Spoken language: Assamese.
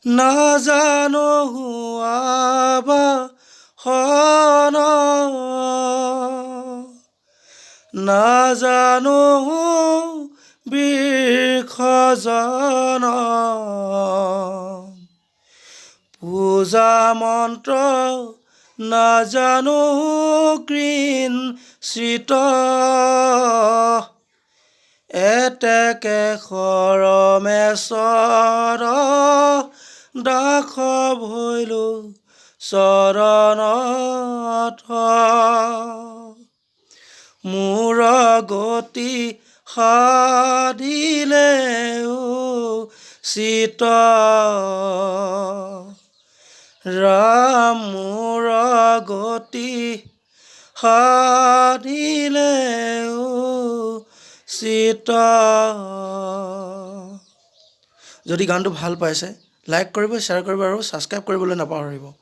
নাজানো হোৱা হন নাজানো বৃষজন পূজা মন্ত্ৰ নাজানো কৃঞ্চিত এতেকে সৰমেশ্বৰ দাস ভৈলো চৰণত মোৰ গতি সাধিলে চিত ৰাম মোৰ গতি সাধিলে চিত। যদি গানটো ভাল পাইছে লাইক কৰিব, শ্বেয়াৰ কৰিব আৰু ছাবস্ক্ৰাইব কৰিবলৈ নাপাহৰিব।